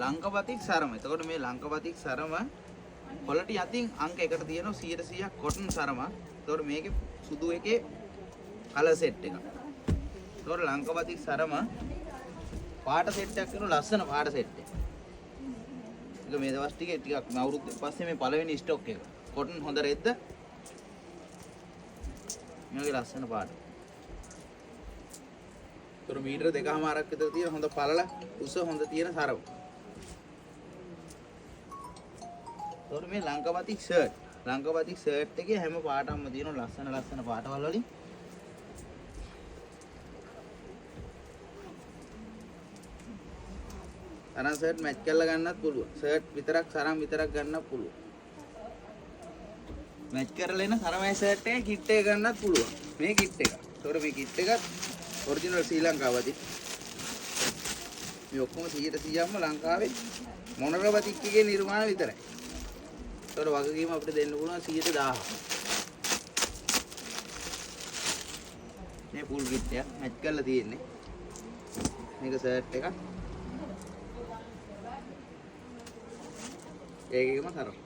ලංකපතික් සරම. එතකොට මේ ලංකපතික් සරම quality අතින් අංක 1ට තියෙනවා 100%ක් cotton සරම. එතකොට මේකේ සුදු එකේ color set එක. එතකොට ලංකපතික් සරම පාට සෙට් එකක් කරන ලස්සන පාට සෙට් එක. ඒක මේ දවස් ටිකේ ටිකක් අවුරුද්ද පස්සේ මේ පළවෙනි ස්ටොක් එක. cotton හොඳ රෙද්ද. මේකේ ලස්සන පාට. ඒතර මීටර 2.5ක් විතර තියෙන හොඳ පළල උස හොඳ තියෙන සරම. ඒතර මේ ලංකපතික් ෂර්ට්. ලංකපතික් ෂර්ට් එකේ හැම පාටක්ම තියෙන ලස්සන පාටවල වලින් අරන් ෂර්ට් මැච් කරලා ගන්නත් පුළුවන්. ෂර්ට් විතරක් සරම් විතරක් ගන්නත් පුළුවන්. මැච් කරලා එන සරමයි ෂර්ට් එකේ කිට් එක ගන්නත් පුළුවන්. මේ කිට් එක. ඒතකොට මේ කිට් එකත් ඔරිජිනල් ශ්‍රී ලංකාවදී. මේ ඔක්කොම 100%ක්ම ලංකාවේ මොනරපතික් එකේ නිර්මාණ විතරයි. ඒතකොට වගකීම අපිට දෙන්න පුළුවන් 100,000. මේ පුල් කිට් එක මැච් කරලා තියෙන්නේ. මේක ෂර්ට් එකක්. ඒකෙකම තරම්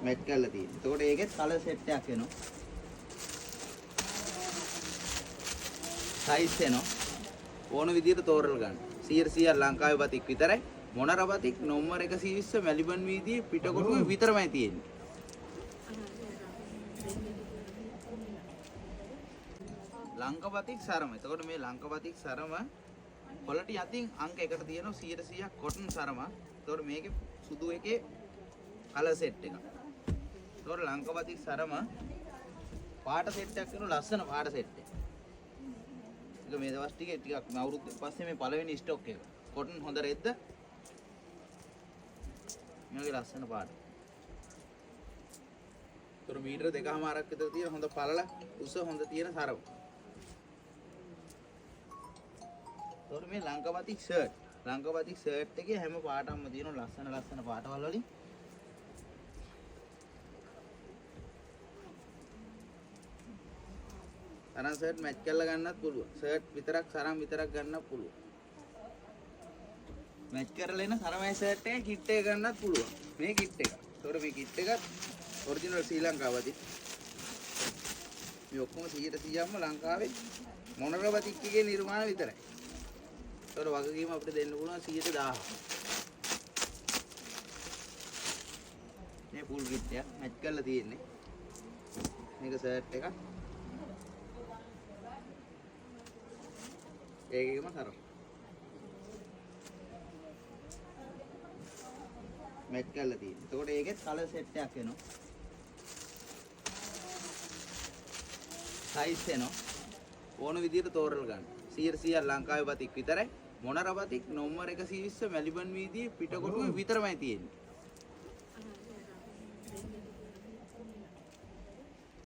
මැච් කරලා තියෙනවා. එතකොට ඒකෙත් කලර් සෙට් එකක් එනවා. සයිස් එනවා. ඕන විදිහට තෝරලා ගන්න. 100% ලංකාවේ පතික් විතරයි. මොනර පතික් නම්බර් 120 මැලිබන් වීදියේ පිටකොටුවේ විතරමයි තියෙන්නේ. ලංකපතික් සරම. එතකොට මේ ලංකපතික් සරම quality අතින් අංක 1ට තියෙනවා 100%ක් cotton සරම. ඒතකොට මේකේ සුදු එකේ color set එක. ඒතකොට ලංකපතික් සරම පාට set එකක් කරන ලස්සන පාට set එක. ඒක මේ දවස් ටිකේ ටිකක් අවුරුද්ද පස්සේ මේ පළවෙනි ස්ටොක් එක. cotton හොඳ රෙද්ද. මේකේ ලස්සන පාට. ඒතකොට මීටර 2.5ක් විතර තියෙන හොඳ පළල උස හොඳ තියෙන සරම. ඒතකොට මේ ලංකපතික් ෂර්ට්. ලංකපතික් ෂර්ට් එකේ හැම පාටක්ම තියෙන ලස්සන පාටවල වලින් අරන් ෂර්ට් මැච් කරලා ගන්නත් පුළුවන්. ෂර්ට් විතරක් සරම් විතරක් ගන්නත් පුළුවන්. මැච් කරලා එන සරමයි ෂර්ට් එකේ කිට් එක ගන්නත් පුළුවන්. මේ කිට් එක. ඒතකොට මේ කිට් එකත් ඔරිජිනල් ශ්‍රී ලංකාවදී. මේ ඔක්කොම 100%ක්ම ලංකාවේ මොනරපතික් එකේ නිර්මාණ විතරයි. ඒතකොට වගකීම අපිට දෙන්න පුළුවන් 100,000. මේ පුල් කිට් එක මැච් කරලා තියෙන්නේ. මේක ෂර්ට් එකක්. ඒකෙකම තරම්. මැච් කරලා තියෙන්නේ. එතකොට ඒකෙත් කලර් සෙට් එකක් එනවා. සයිස් එනවා. ඕන විදිහට තෝරලා ගන්න. 100% ලංකාවේ පතික් විතරයි. මොනර පතික් නම්බර් 120 මැලිබන් වීදියේ පිටකොටුවේ විතරමයි තියෙන්නේ.